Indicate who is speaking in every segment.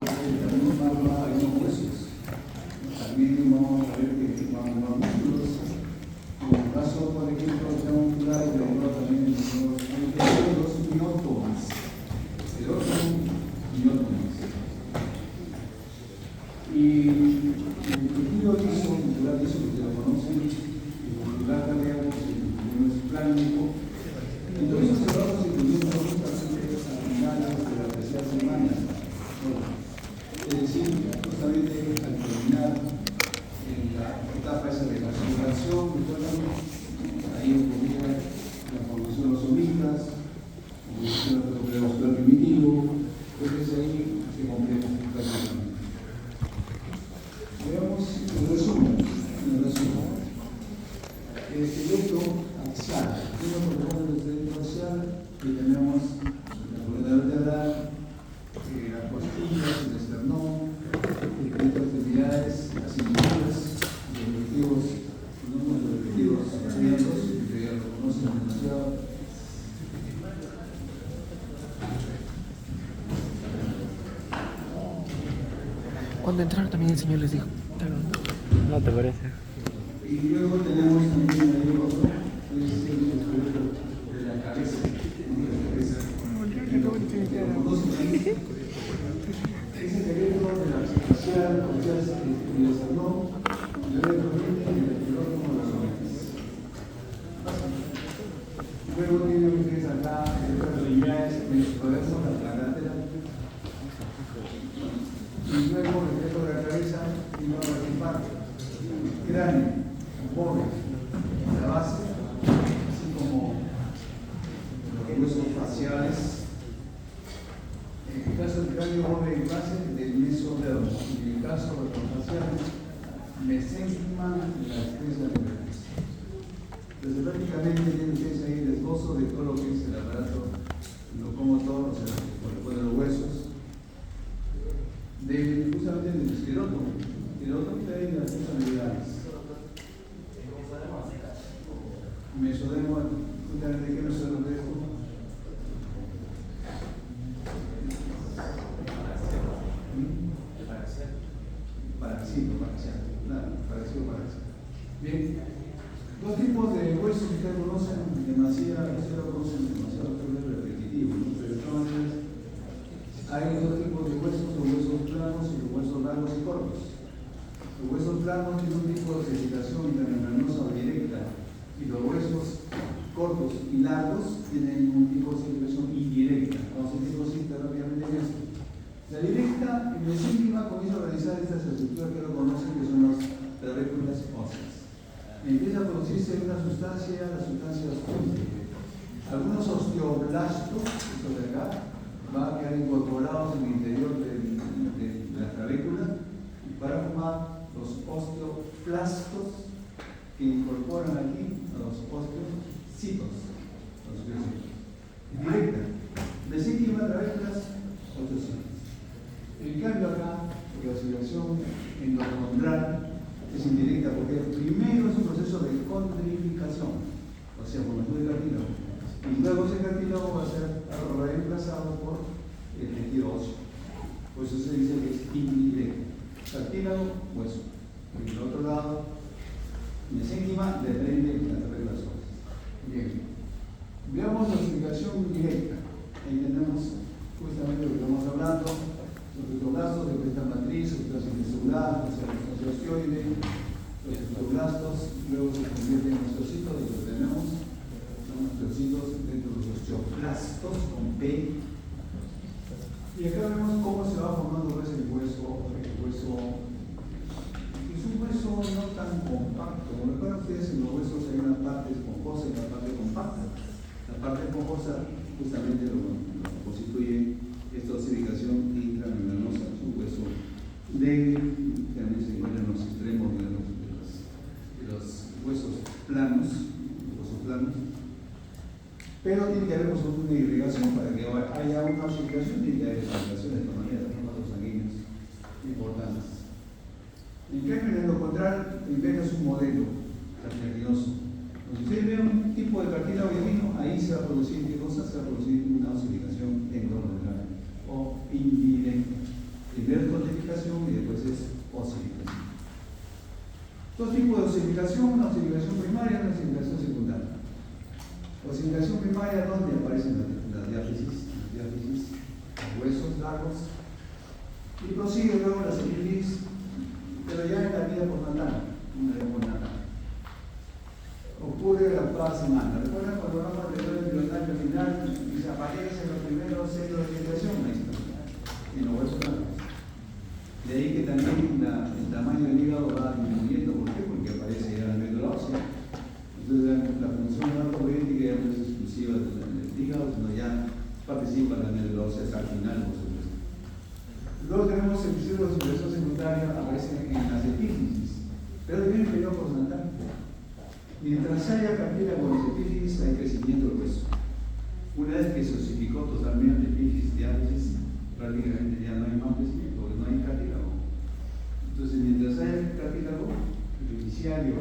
Speaker 1: También vamos a ver los huesos. También vamos a ver que vamos a los músculos. En el caso, por ejemplo, de un lugar y también los miotomas. El otro miotomas. Y el estudio hizo, el titular hizo que se lo conocen, el titular también es plánico. Entonces observamos incluyendo justamente a finales de la tercera semana. Es decir, justamente al terminar en la etapa esa de la celebración, ahí ocurría la formación de los somitas, la formación del vascular primitivo, entonces ahí se completa prácticamente. Veamos el resumen. El esqueleto axial. Tenemos el esqueleto axial y tenemos la columna vertebral, las costillas, el esternón, el esqueleto de extremidades, las cinturas, los objetivos, los objetivos abiertos, que ya lo conocen demasiado.
Speaker 2: Cuando entraron también el Señor les dijo, ¿no te parece?
Speaker 1: Y luego tenemos también ahí otro, que es el esqueleto de la cabeza. Es el esqueleto de la facial, el esternón, el retromente y el epilótomo de los orejas. Luego tienen ustedes acá estas unidades en el cuaderno, la gargantera. Y luego el esqueleto de la cabeza y luego la parte. Cráneo, borde, la base, así como los huesos faciales. En el caso del cráneo, borde y base del mesodermo. Y en el caso de los faciales, mesénquima y las tres laterales. Entonces, prácticamente tienen ustedes ahí el esbozo de todo lo que es el aparato locomotor, o sea, por el de los huesos, justamente del esqueleto. El otro que hay las funcionalidades. Mesodermo, justamente, ¿qué mesodermo es esto? Paraxilo, paraxial. Bien, dos tipos de huesos que ustedes conocen, demasiado, ustedes lo conocen demasiado, es repetitivo, ¿no? Pero de todas maneras, hay dos tipos de huesos, los huesos planos y los huesos largos y cortos. Los huesos planos tienen un tipo de sedimentación intermembranosa o directa, y los huesos cortos y largos tienen un tipo de sedimentación indirecta. Vamos a decir rápidamente en esto. La directa, en mesénquima, comienza a realizar estas estructuras que lo conocen, que son las trabéculas óseas. Empieza a producirse una sustancia, la sustancia osteoide. Algunos osteoblastos, esto de acá, van a quedar incorporados en el interior de la trabécula para formar los osteoplastos que incorporan aquí a los osteocitos. Directa. Mesénquima, trabéculas, osteocitos. En cambio acá, la clasificación endocondral es indirecta porque primero es un proceso de condrificación, o sea, formación de cartílago, y luego ese cartílago va a ser reemplazado por el tejido óseo. Por eso se dice que es indirecto. Cartílago, hueso. Y por otro lado, mesénquima depende de las reglas óseas. Bien. Veamos la explicación directa. Ahí tenemos justamente lo que estamos hablando. Los osteoblastos de esta matriz, osteosis celular, los osteoide, los osteoblastos, luego se convierten en osteocitos y lo tenemos, son osteocitos dentro de los osteoplastos con P. Y acá vemos cómo se va formando el hueso. Es un hueso no tan compacto. Como recuerdan ustedes, en los huesos hay una parte esponjosa y una parte compacta. La parte esponjosa justamente lo constituye esta osificación intramembranosa, es un hueso débil, que también se encuentra en los extremos de los huesos planos, pero tiene que haber una irrigación para que haya una osificación, tiene que haber irrigación de esta manera, los vasos sanguíneos importantes. En cambio, en el endocondral, es un modelo cartilaginoso. Si ustedes ven un tipo de cartílago divino, ahí se va a producir, ¿qué cosa? Se va a producir una osificación endocondral o indirecta. El primero es codificación y después es osificación. Dos tipos de osificación, una osificación primaria y una osificación secundaria. Osificación primaria, donde aparecen las diáfisis, los huesos largos, y prosigue luego la sífilis, pero ya en la vida postnatal, una vida postnatal. Ocurre la octava semana. Recuerda cuando hablamos del dolor embrionario al final, y aparecen los primeros centros de filiación, en los huesos largos. De ahí que también el tamaño del hígado va disminuyendo. ¿Por qué? Porque aparece ya la médula ósea. Entonces la función hematopoietica ya no es exclusiva del hígado, sino ya participa la médula ósea hasta el final, por supuesto. Luego tenemos el episodio de osificación secundaria, aparece en las epífisis, pero viene el periodo postnatal. Mientras haya cartílago en las epífisis, hay crecimiento del hueso. Una vez que se osificó totalmente epífisis, diálisis, prácticamente ya no hay más crecimiento, porque no hay cartílago. Entonces, mientras haya cartílago epifisiario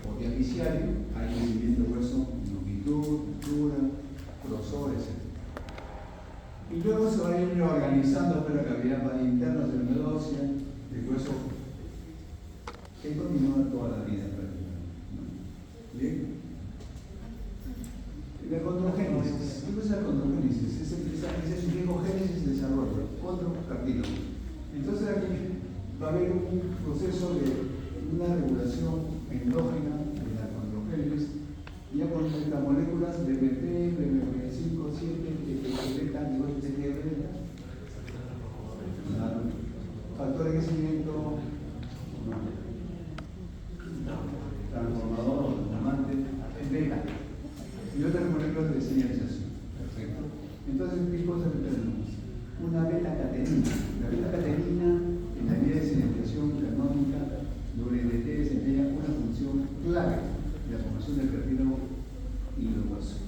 Speaker 1: o diafisiario, hay crecimiento del hueso, longitud, altura, grosor, etc. Y luego se va a ir reorganizando por la cavidad interna de la médula ósea, el hueso, que continúa toda la vida prácticamente. ¿No? Bien. La condrogénesis. ¿Qué es la condrogénesis? Es un viejo génesis de desarrollo, condrocartílago. Entonces aquí va a haber un proceso de una regulación endógena de la condrogénesis, ya con estas moléculas BMP, BMP5, 7, beta, beta, factor de crecimiento, transformador o transformante, beta, y otras moléculas de señalización. Perfecto. Entonces, ¿qué cosas tenemos? Una beta-catenina. La beta-catenina, en la vía de señalización canónica, WDT, desempeña una función clave de la formación del cartílago y los huesos.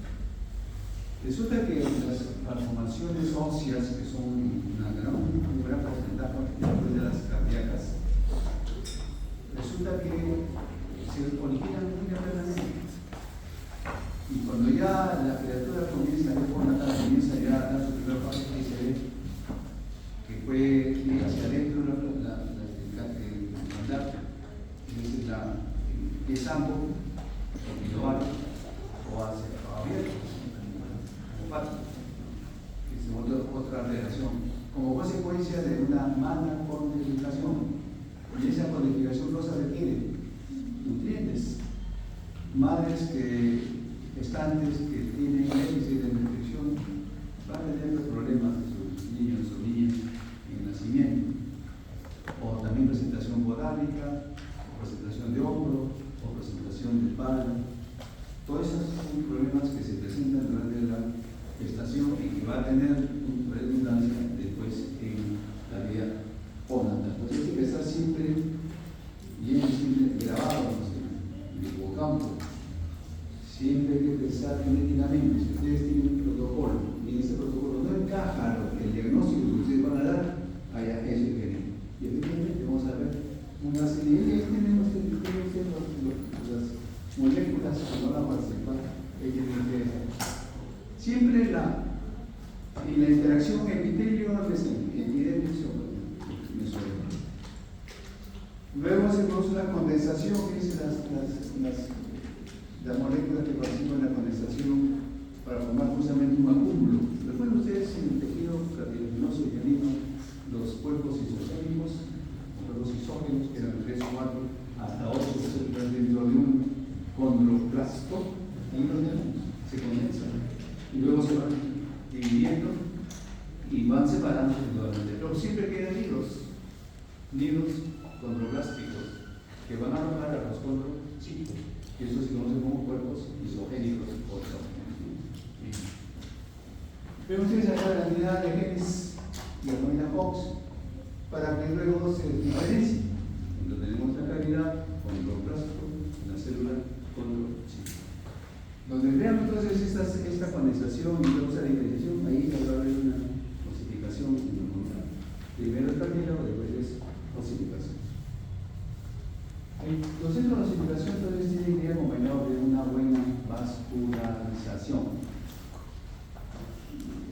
Speaker 1: Resulta que las malformaciones óseas, que son un gran porcentaje después de las cardíacas, resulta que se originan muy rápidamente. Y cuando ya la criatura comienza a ir por natal, comienza ya a dar su primer paso, ahí se ve que puede ir hacia adentro el mandato, es el pie sambo, o pilobar, o hacia abierto, o pato, que es otra relación, como consecuencia de una mala codificación. Y esa codificación no se requiere nutrientes, madres gestantes que tienen déficit de nutrición van a tener problemas de sus niños o niñas en el nacimiento, o también presentación podálica, o presentación de hombro, o presentación de espalda. Todos esos son problemas que se presentan durante la gestación y que va a tener redundancia después en la vida postnatal. Entonces tiene que estar siempre bien grabado en el hipocampo. Siempre hay que pensar genéticamente. Si ustedes tienen un protocolo y ese protocolo no encaja lo que el diagnóstico que ustedes van a dar, allá eso es genético. Y efectivamente vamos a ver una serie de tenemos las moléculas que van a participar siempre la interacción epitelio-epidermis. Luego se produce la condensación, que es las moléculas que participan en la condensación para formar justamente un acúmulo. Recuerden ustedes en el tejido cartilaginoso y canino los cuerpos isogénicos, los isógenos, que eran 3 o 4, hasta 8 células dentro de un condroplasto, y los tenemos, se condensan y luego se van dividiendo y van separándose nuevamente. Pero siempre quedan nidos condroplásticos que van a arrojar a los condrocitos. Y eso se conoce como cuerpos isogénicos o exógenos. Ven ustedes acá la unidad de genes y la familia Hox para que luego se diferencie. Cuando tenemos la cavidad condroplástico, la célula condrocito. Donde vean entonces esta condensación y luego esa diferenciación, ahí va a haber una osificación involuntad. Primero el cartílago, después es osificación. Los centros de osificación entonces tienen que ir acompañados de una buena vascularización.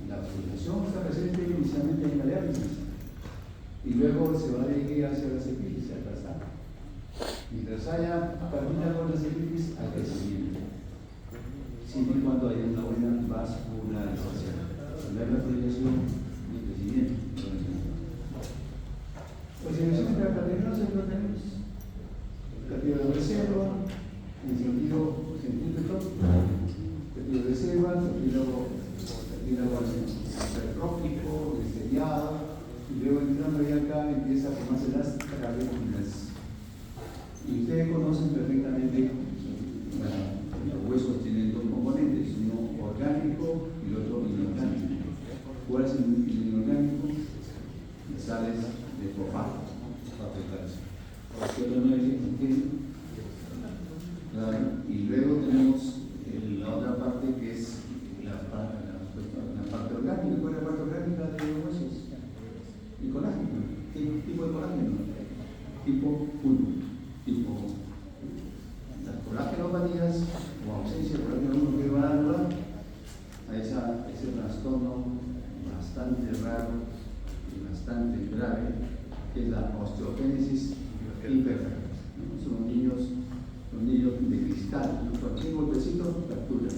Speaker 1: La vascularización está presente inicialmente en la diálisis y luego luego se va a dirigir hacia las epífisis, acá está. Mientras haya partida con las epífisis, hay crecimiento. Siempre y cuando haya una buena vascularización. La vascularización y crecimiento. Pues en el cartilaginoso lo tenemos. Cartílago de reserva, en sentido científico, cartílago de reserva, cartílago hipertrófico, deseriado, y luego entrando ya acá empieza a formarse las cavernas. Y ustedes conocen perfectamente, los huesos tienen dos componentes, uno orgánico y el otro inorgánico. ¿Cuál es el inorgánico? Las sales de fosfato, y luego tenemos la otra parte que es la parte orgánica. ¿Cuál es la parte orgánica de los huesos? El colágeno. ¿Qué tipo de colágeno? Tipo 1. Tipo las colágenopatías o ausencia de colágeno 1 que van a ayudar a ese trastorno bastante raro y bastante grave, que es la osteogénesis imperfecta. Son niños de cristal. Cualquier golpecito, fractura.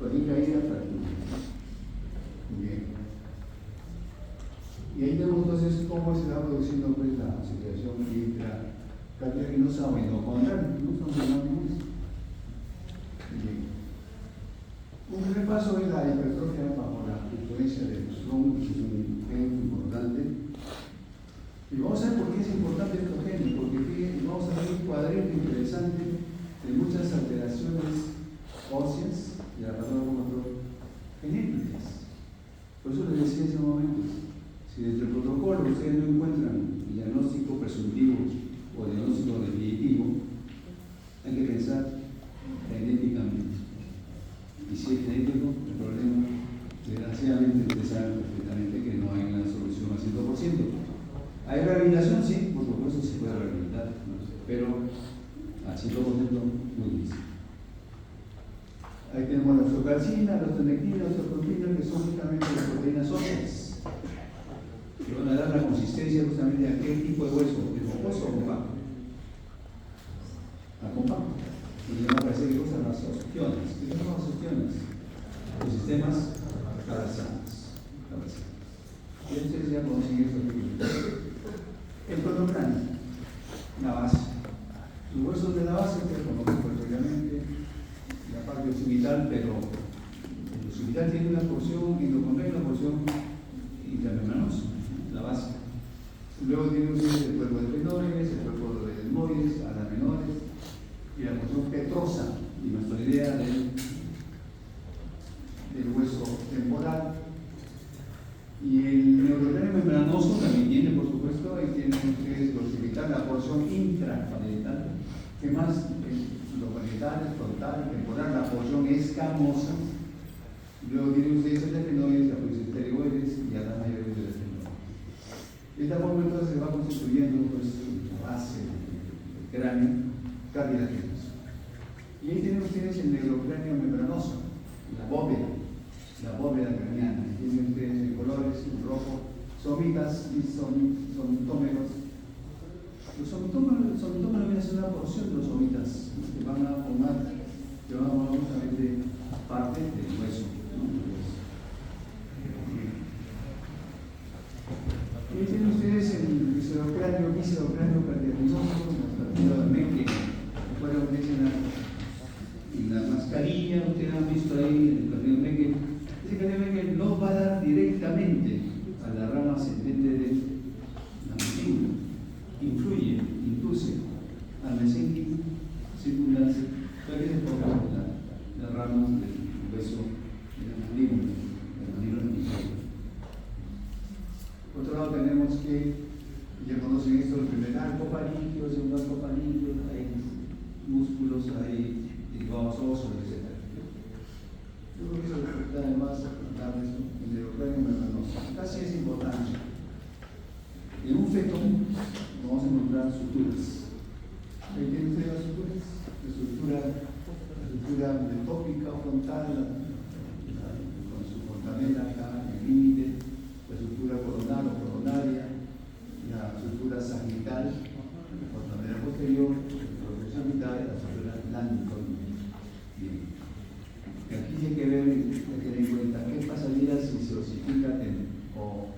Speaker 1: Cualquier caída, fractura. Bien. Y ahí tenemos entonces cómo se va produciendo pues, la situación intracartilaginosa o endocondral. ¿No? Son sinónimos. Bien. Un primer paso es la hipertrofia bajo la influencia del estrón, que es un gen importante. Y vamos a ver por qué es importante estos genes, porque vamos a ver un cuadrito interesante de muchas alteraciones óseas y genéticas. Por eso les decía en ese momento, si dentro del protocolo ustedes no encuentran diagnóstico presuntivo o diagnóstico definitivo, hay que pensar genéticamente. Y si es genético, el problema, desgraciadamente, ustedes saben perfectamente que no hay una solución al 100%. ¿Hay rehabilitación? Sí, por supuesto se puede rehabilitar, ¿no? Pero al 100% muy difícil. Ahí tenemos la osteocalcina, la osteonectina, la osteoproteína, que son justamente las proteínas óseas, que van a dar la consistencia justamente a qué tipo de hueso, ¿de mucoso o compacto? A compacto. Y van a aparecer ¿qué cosas? Las ostiones. ¿Qué son las ostiones? Los sistemas carazanos. Y ustedes ya conocen eso. El cronocráneo, la base. Los huesos de la base que conocen perfectamente, la parte occipital, pero el occipital tiene una porción endocondral y una porción intramembranosa, la base. Luego tiene ustedes el cuerpo de fenoides, el cuerpo de desmoides, alas menores y la porción petrosa y mastoidea del hueso temporal. Y el neurocráneo membranoso también tiene, por supuesto, ahí tienen ustedes el occipital, la porción intraparietal, que más los parietales, frontal, temporal, la porción escamosa. Luego tienen ustedes el fenoides, la porción esteroides y a las mayores de las fenoides. De esta forma entonces se va constituyendo pues, la base del cráneo cartilaginoso. Y ahí tienen ustedes el neurocráneo membranoso, la bóveda craneana. Tienen ustedes en colores, en rojo, somitas y somitómeros. Los somitómeros vienen a ser una porción de los somitas que van a formar justamente parte del hueso. Y ahí tienen ustedes el viscerocráneo cartilaginoso, la partida de Mecke. Recuerden que en la mascarilla, ustedes han visto ahí el cartílago de Mecke. Ese cartílago de Mecke no va a dar directamente a la rama ascendente de la mandíbula. Influye, induce al mesénquimo circundancia para que se formen las ramas del hueso de la mandíbula inferior. Por otro lado tenemos que, ya conocen esto, el primer arco faríngeo, el segundo arco faríngeo, hay músculos, hay derivados óseos, etc. Yo creo que eso es además darles el neurocráneo membranoso. Casi es importante. En un feto vamos a encontrar suturas. Ahí tienen ustedes las suturas. La sutura metópica o frontal, con su fontanela acá en el límite, la sutura coronal o coronaria, la estructura sagital, por manera posterior, el sagital y la estructura laniforme. Bien. Aquí hay que ver, hay que tener en cuenta qué pasaría si se osifican o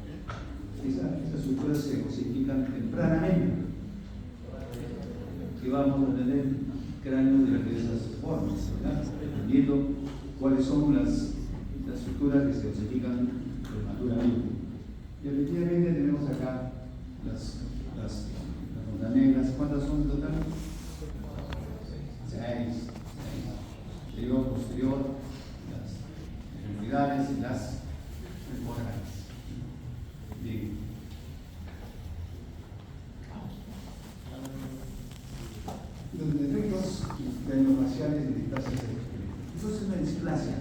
Speaker 1: esas estructuras se osifican tempranamente. Que vamos a tener cráneos de diversas formas, ¿verdad? Dependiendo cuáles son las estructuras que se osifican prematuramente. Y efectivamente tenemos acá las fontanelas. ¿Cuántas son en total? 6. Anterior, posterior, las extremidades y las temporales. Bien. Los defectos craneofaciales de displasia cerebral. Eso es una displasia.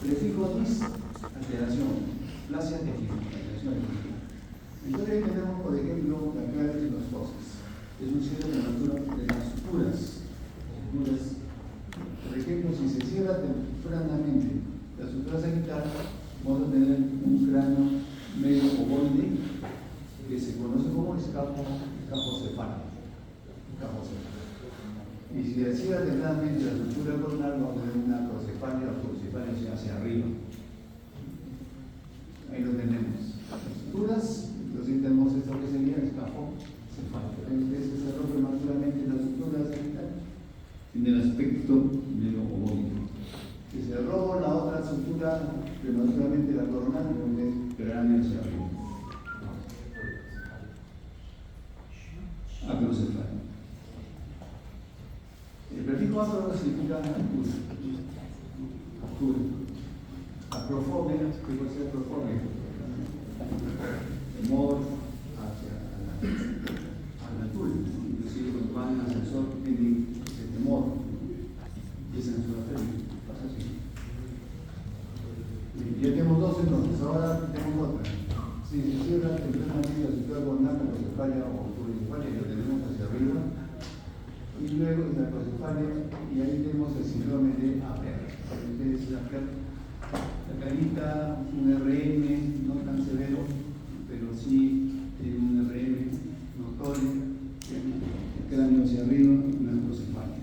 Speaker 1: Prefijo dis, alteración. Displasia tejido, alteración de tejido. Entonces ahí tenemos, por ejemplo, la clave de los fósiles. Es un cierre de las suturas. Por ejemplo, si se cierra tempranamente la sutura sagital, vamos a tener un cráneo medio ovoide que se conoce como escafocefálico. Y si se cierra tempranamente la sutura coronal, vamos a tener una acrocefalia o procefalia hacia arriba. Ahí lo tenemos. Las suturas, entonces tenemos esto que sería escafocefálico. Entonces se cerró prematuramente la sutura sagital. Tiene el aspecto medio ovoide. Si se cerró la otra sutura prematuramente la coronal, entonces cráneo hacia arriba. Acrocefalia. El prefijo acro significa altura. Aprofobia, ¿qué puede ser aprofobia? Temor hacia la altura. Inclusive cuando van en ascensor tienen ese temor. Empiezan a sudar, pasa así. Ya tenemos dos entonces, ahora tenemos otra. Si se cierra tempranamente la sutura coronal, la acrocefalia o pluricefalia, lo tenemos hacia arriba. Y luego en la acrocefalia, y ahí tenemos el síndrome de Apert. Entonces, la carita, un RM, no tan severo, pero sí tiene un RM notorio, el cráneo hacia arriba, una acrocefalia.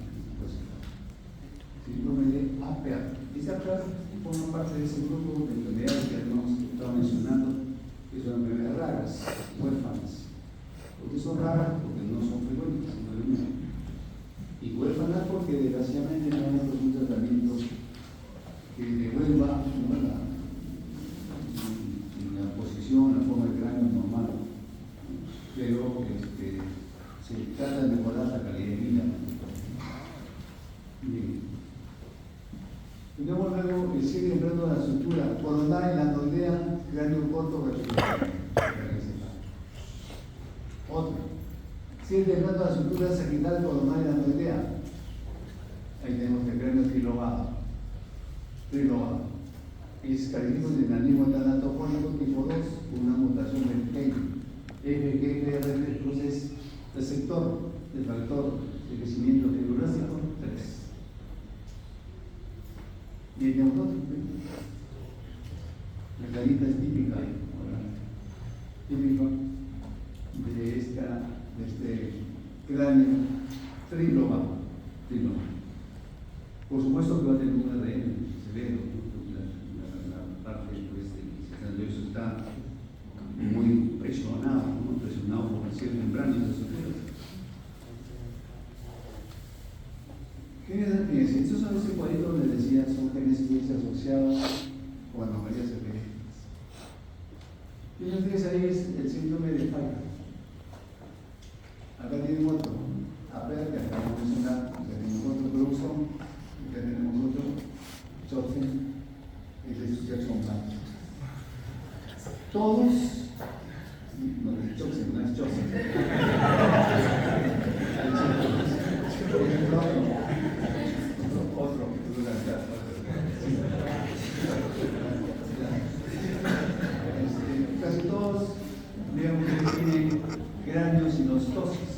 Speaker 1: Síndrome de Apert. Ese Apert forma parte de ese grupo de enfermedades que hemos estado mencionando, que son enfermedades raras, huérfanas. ¿Por qué son raras? Porque no son frecuentes, no hay una. Y huérfanas porque desgraciadamente no hay un tratamiento que devuelva la posición, la forma del cráneo normal, pero se trata de mejorar la calidad de vida. Bien. Tenemos luego que sigue entrando la estructura coronal y la noldea, cráneo corto vertical. Otra. Sigue entrando la estructura sagital coronal y la noldea. Ahí tenemos el cráneo trilobado. Es característico del enanismo tanatofónico tipo 2 con una mutación del gen. FGFR es receptor del factor de crecimiento neurónico 3. Y el neurónico, la carita es típica, de este cráneo trilobado. Por supuesto que va a tener un ADN severo, la parte de eso está muy presionado por el cierre temprano de estructuras. Genes de epilepsia. Estos son ese cuadrito donde decía son genes asociados con anomalías epilépticas. Y lo que tienes ahí es el síndrome de Pfeiffer. Acá tienen otro, Apert, que acabamos de mencionar, acá tenemos otro Bruxon, acá tenemos otro Chotzen, este es Jackson Black. Todos, no es Chotzen, no es Chotzen. Otro, casi todos, digamos que tienen cráneos sinostosis.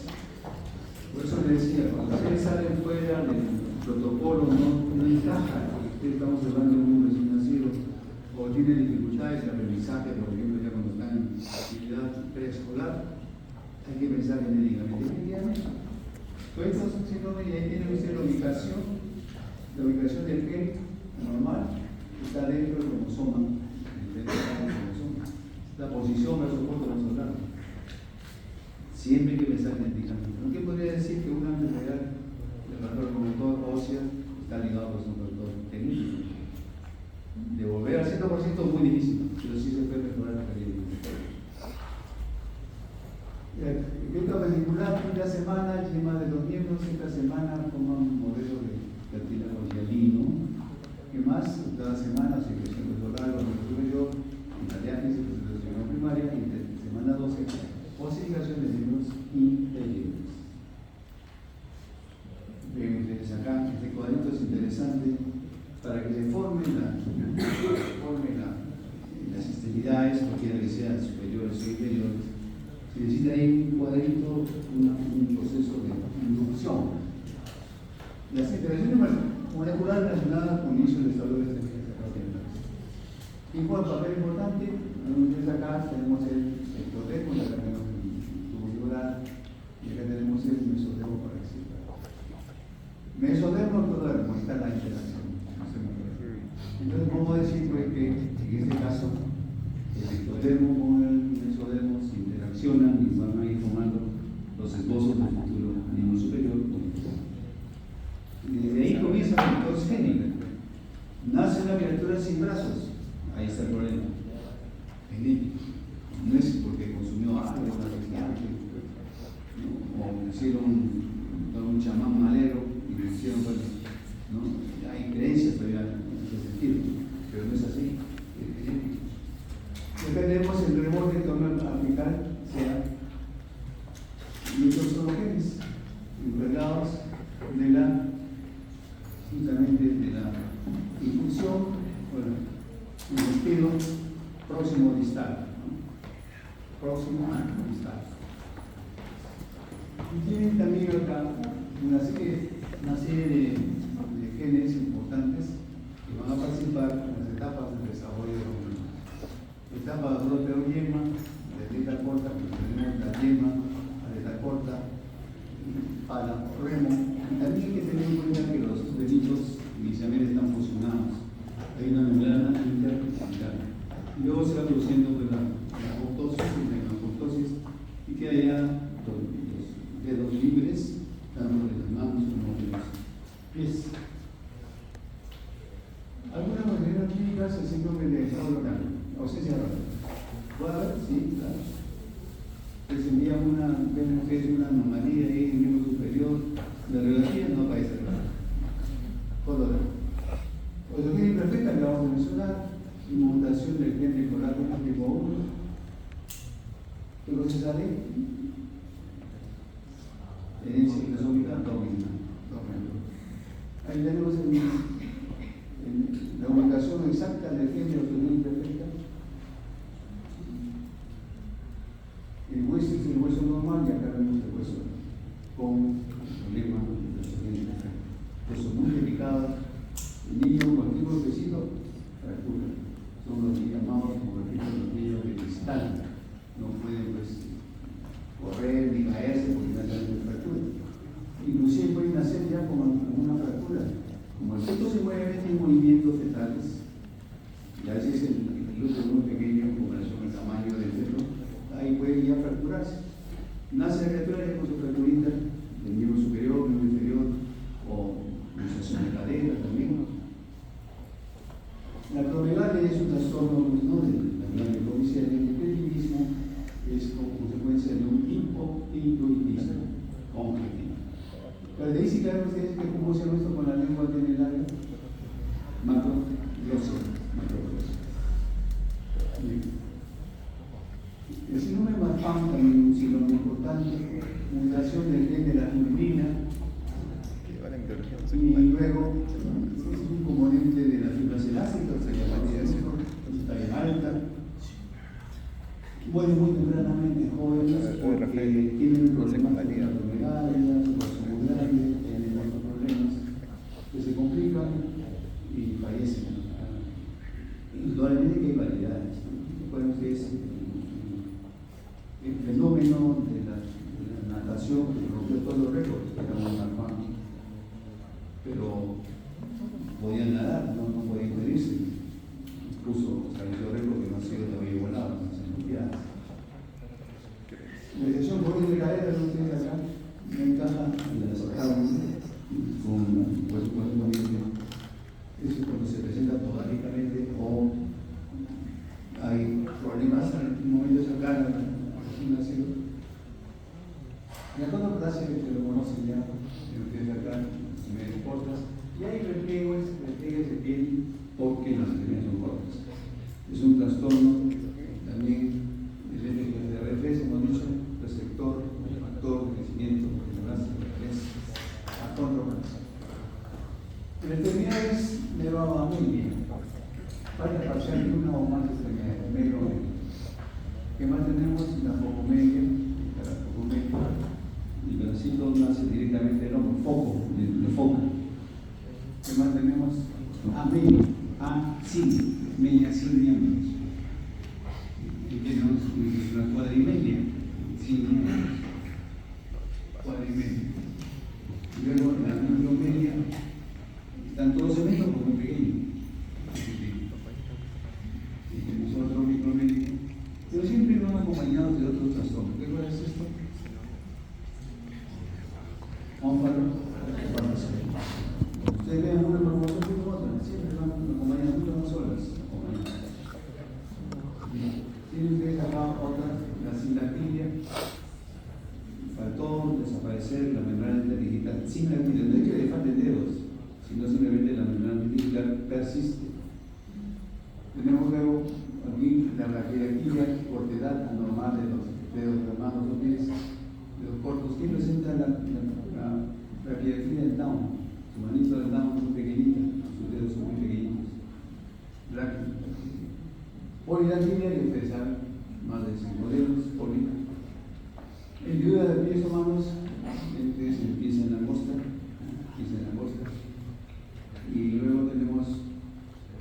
Speaker 1: Por eso le decía, cuando ustedes salen fuera del protocolo, no encaja, porque estamos hablando de un recién nacido, o tiene dificultades de aprendizaje, por ejemplo, ya cuando están en actividad preescolar, hay que pensar genéticamente. Definitivamente. Todos estos síndromes, y ahí tiene usted la ubicación del gen normal, está dentro del cromosoma. La posición versus otro venezolano. Siempre hay que pensar genéticamente. ¿Qué podría decir que una enfermedad del factor promotor ósea está ligado a un factor genético? De volver al 100% es muy difícil, pero sí se puede mejorar la calidad de vida. El efecto vesicular, primera semana, yema de los miembros, esta semana toma un modelo de cartílago hialino. ¿Qué más? Cada semana se crece el oral, lo superior, la diálisis, la primaria, y semana 12, osificación de miembros inferiores. Ven ustedes acá, este cuadrito es interesante para que se formen las extremidades, cualquiera que sean superiores o inferiores. Se necesita ahí un cuadrito, un proceso de inducción. Las interacciones moleculares relacionadas con el inicio de estado de extremidades. Y por papel importante, acá tenemos el ectodermo, acá tenemos el tubo yugular, y acá tenemos el mesodermo para excitar. Mesodermo, ectodermo, ahí está la interacción. Entonces, podemos decir pues, que en este caso, el ectodermo con el mesodermo se interaccionan y van a ir formando los esbozos del futuro miembro superior. Y desde ahí comienza la mitosis génica. Nace una criatura sin brazos. Ahí está el problema. Genético. No es porque consumió algo, o le hicieron un chamán malero y le hicieron, bueno, ¿no? Hay creencias todavía en ese sentido, pero no es así, es genético. Dependemos el rebote apical sea muchos genes encargados de la justamente de la impulsión, bueno, el sentido próximo distal, ¿no? Próximo distal. Y tienen también acá una serie de genes importantes que van a participar en las etapas del desarrollo de la humana. Etapa de proteoyema, de aleta corta, porque tenemos la yema, aleta corta, para remo. Y también hay que tener en cuenta que los deditos inicialmente están fusionados. Hay una membrana interdigital. Y luego se va produciendo pues, la apoptosis y la apoptosis, y queda ya los dedos libres, tanto de las manos como de los pies. Algunas condiciones clínicas, el síndrome de estado local, ausencia de radio. ¿Puede haber? Sí, claro. Presentía ven ustedes una anomalía ahí en el miembro superior, la radiografía no aparece claro. Color. Ortografía imperfecta que vamos a mencionar, inmutación del gen de colágeno tipo 1. ¿Qué cosa sale? Herencia cromosómica dominante. Ahí tenemos la ubicación exacta del gen de ortografía imperfecta. El hueso es el hueso normal y acá vemos el hueso con problema de ortografía imperfecta. Hueso muy delicado. El niño con tipo de vecino, fractura. Son los llamados, por ejemplo, los niños de cristal. No pueden pues correr ni caerse porque no tienen fractura. Inclusive pueden nacer ya con una fractura. Como el feto se mueve en movimientos fetales, y a veces el útero es muy pequeño en comparación al tamaño del feto, ahí puede ya fracturarse. Nace la criatura ya con su fracturita del miembro superior, miembro inferior, o luxación de cadera también. La acromegalia es un trastorno de la glande córnea, el hipertiroidismo es como consecuencia de un hipotiroidismo congénito. Característica de ustedes que cómo se llama esto con la lengua tiene el área macroglosia. El síndrome de Marfan también es un síndrome importante, mutación del gen de la turbina, y luego es un componente de las fibras elásticas, se llamaría talla alta. Bueno, muy tempranamente jóvenes porque tienen problemas con la enfermedad, tienen otros problemas que se complican y fallecen. Indudablemente que hay variedades. Recuerden ustedes el fenómeno de las nació, rompió todos los récords, era un armado, pero podía nadar, no podía impedirse. Incluso estableció récord que no ha sido todavía igualado en las Olimpiadas. La dirección por de caer, no tiene acá, no encaja en la sacamos con eso cuando se presenta automáticamente o hay problemas en un momento cercano a la gimnasio. En la condoplasia que lo conocen ya, ustedes acá, si me importas, y hay repliegues de piel porque las extremidades son cortas. Es un trastorno también de reflejo, hemos dicho, receptor, factor de crecimiento, achondroplasia. En extremidades megamelia, falta parcial de una o más extremidades, megamelia. ¿Qué más tenemos? La focomelia, el pedacito nace directamente del hombro, foco, de foco. ¿Qué más tenemos? Amelia, media sin miembros. Y tenemos una cuadrimelia, sin miembros. Cuadrimelia. Y luego la micromelia, tanto los segmentos como muy pequeños. Y tenemos otro micromelia, pero siempre van acompañados de otros trastornos. ¿Qué es esto? Ustedes vean una información como otra, siempre van acompañadas muchas más horas. Tienen ustedes acá otra, la sindactilia. Faltó desaparecer la membrana interdigital. Sindactilia, no es que le falten dedos, sino simplemente la membrana interdigital persiste. Tenemos luego aquí la braquiodactilia, cortedad anormal de los dedos de las manos o pies, de los cortos, que presenta la braquiodactilia del Down. Su manito del Down es muy pequeñita, sus dedos son muy pequeñitos. Polidactilia, que ustedes saben, más de 5 dedos, polida. Hendidura de pies o manos, entonces empieza en la langosta, y luego tenemos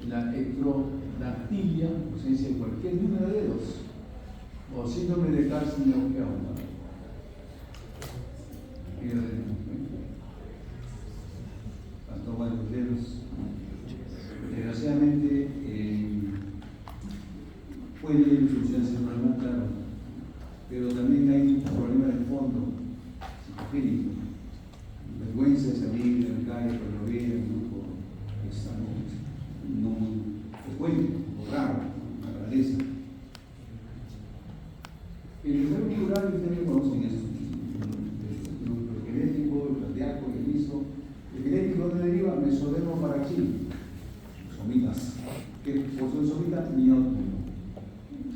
Speaker 1: la ectrodactilia, ausencia de cualquier número de dedos, o síndrome de Carson de Okeawa. Faltó varios dedos. Desgraciadamente, puede influenciarse el problema, claro, pero también hay un problema de fondo, psicogénico, vergüenza de salir de la calle por lo vean, es algo no frecuente, o raro, una rareza. El enfermo muscular, ustedes conocen esto, el genético, el cardíaco, el liso. El genético de deriva mesodermo paraxil, somitas, que por su somita miótomo.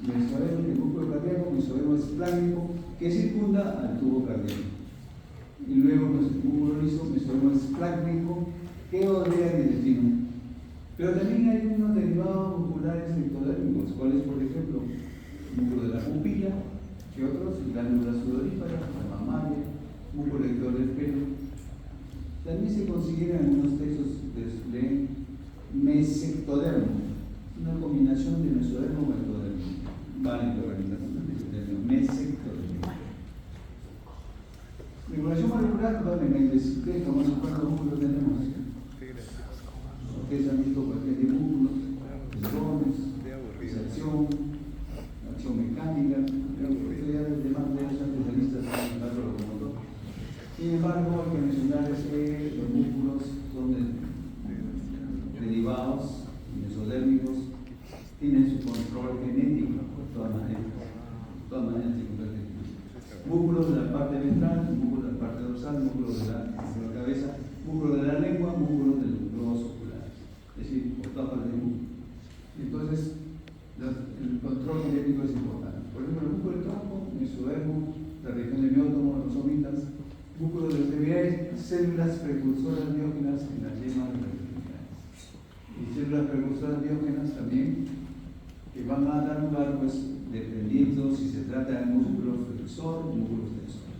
Speaker 1: Mesodermo, el músculo cardíaco, mesodermo esplácnico, que circunda al tubo cardíaco. Y luego el músculo liso, mesodermo esplácnico, que rodea el intestino. Pero también hay unos derivados musculares ectodérmicos, cuáles, por ejemplo, el músculo de la pupila, que otros, glándula sudorípara, la mamaria, músculo lector del pelo. También se consideran en algunos textos de mesectodermo, una combinación de mesodermo y ectodermo. Vale, mesectodermo. Regulación molecular, perdón, ¿qué cuántos músculos tenemos? Ustedes han visto cualquier de músculos, tendones, acción mecánica, ustedes demás de esos especialistas en el locomotor. Sin embargo, hay que mencionar que los músculos son derivados, mesodérmicos, tienen su control genético, de todas maneras, músculos de la parte ventral, músculos de la parte dorsal, músculos de la cabeza, músculos de la lengua, músculos del globo ocular, es decir, por todas partes del músculo. Entonces, el control genético es importante. Por ejemplo, el músculo del tronco, mesodermo, la región de miótomo, los somitas, músculos de extremidades, células precursoras biógenas en las yemas de las extremidades. Y células precursoras biógenas también, que van a dar lugar, pues, dependiendo si se trata de músculo flexor o músculo extensor.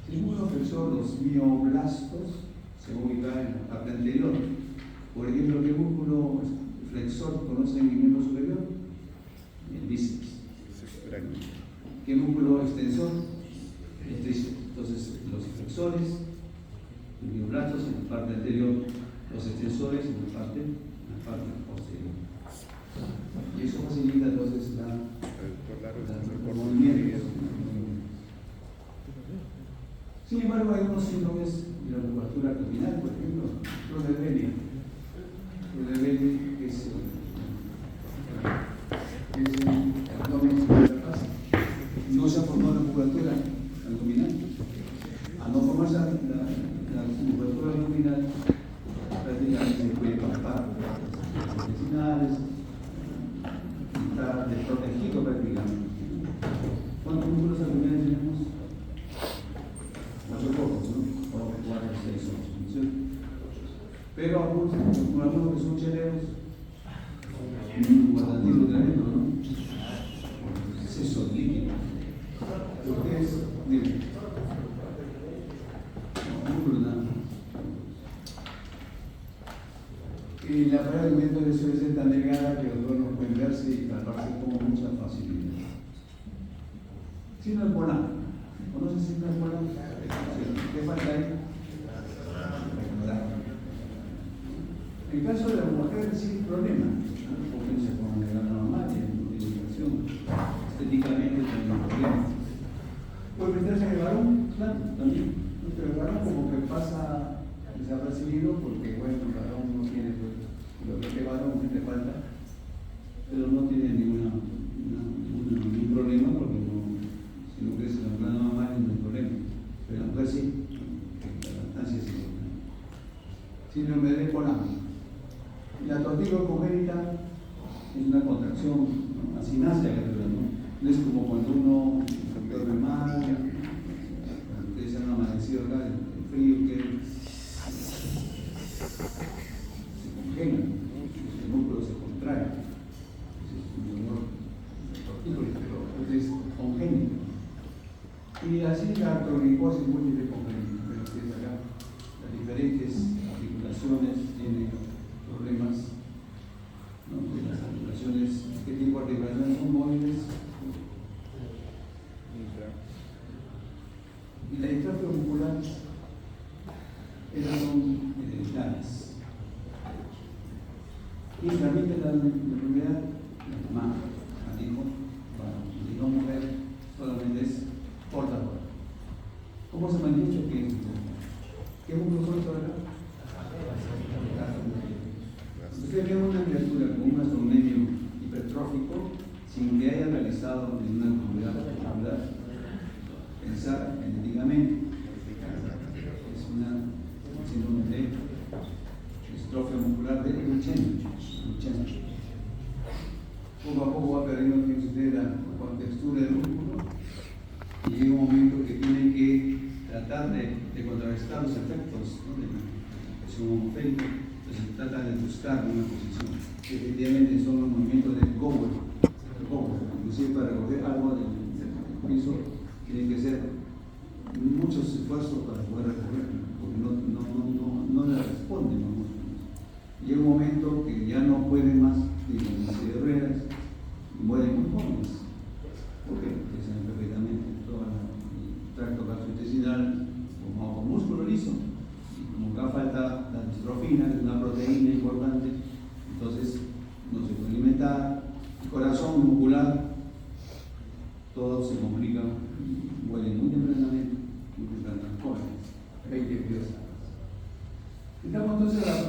Speaker 1: Si el músculo flexor, los mioblastos, se ubican en la parte anterior. Por ejemplo, ¿qué músculo flexor conocen en el miembro superior? El bíceps. ¿Qué músculo extensor? El tríceps. Entonces, flexores en los brazos en la parte anterior, los extensores en la parte posterior. Y eso facilita entonces los movimientos. Sin embargo, hay unos síndromes de la musculatura abdominal, por ejemplo, Rodebelia, que es el abdomen de la paz. No se ha formado la musculatura abdominal. Al no formarse la musculatura abdominal, prácticamente se puede palpar las intestinales, está desprotegido prácticamente. ¿Cuántos músculos abdominales tenemos? 8 pocos, ¿no? O 4, 6, 8. ¿Sí? Pero algunos que son cheleros, un guardantino tremendo, ¿no? Exceso líquido. Ustedes, miren, músculo nada. Y la pared de movimiento suele ser tan delgada que los dos no pueden verse y palparse con mucha facilidad. Si no es polar, ¿conoces si no es polar? ¿Qué falta ahí? En el caso de la mujer sí hay problema, porque no se pone la normal, no tiene educación, estéticamente también hay problema. ¿Puede meterse en el varón? Claro, también. Pero el varón como que pasa desapercibido porque, bueno, el varón no tiene lo que varón le falta, pero no tiene ningún problema porque si no crece la plana mamá no hay problema. Pero la mujer sí, la lactancia es importante. Síndrome de Polanyi. La tortícolis congénita es una contracción, ¿no? Así nace la criatura, ¿no? No es como cuando uno duerme mal, ustedes han amanecido acá, el frío que se congela, el músculo se contrae. Es un dolor de tortícolis, pero es congénito. Y así la artrogriposis múltiple congénita, pero ustedes acá, las diferentes articulaciones tienen problemas, ¿no? De las articulaciones, ¿qué tipo de articulaciones son móviles? Y la distrofia muscular, esas son hereditarias. Y transmite la enfermedad la mamá, al hijo, la mujer, solamente es portadora. ¿Cómo se me han dicho que qué músculos son estos acá? Usted ve una criatura con un gastronomio hipertrófico sin que haya realizado ninguna actividad muscular, pensar genéticamente. Es una síndrome de distrofia muscular de Duchenne. Poco a poco va perdiendo la contextura del músculo y llega un momento que tiene que tratar de contrarrestar los efectos, ¿no? De la presión homoférica. Entonces se trata de buscar una posición. Efectivamente son los movimientos del Gower. Inclusive para recoger algo del piso tienen que ser muchos esfuerzos para poder recogerlo, porque no le responden los músculos. Llega un momento que ya no pueden más, tienen una serie de ruedas y mueren muy jóvenes. ¿Por qué? Porque saben perfectamente todo el tracto gastrointestinal formado con músculo liso. Como acá falta la distrofina, que es una proteína importante, entonces no se puede alimentar. El corazón muscular, todo se complica, mueren muy tempranamente, jóvenes, 20 días. Estamos entonces en la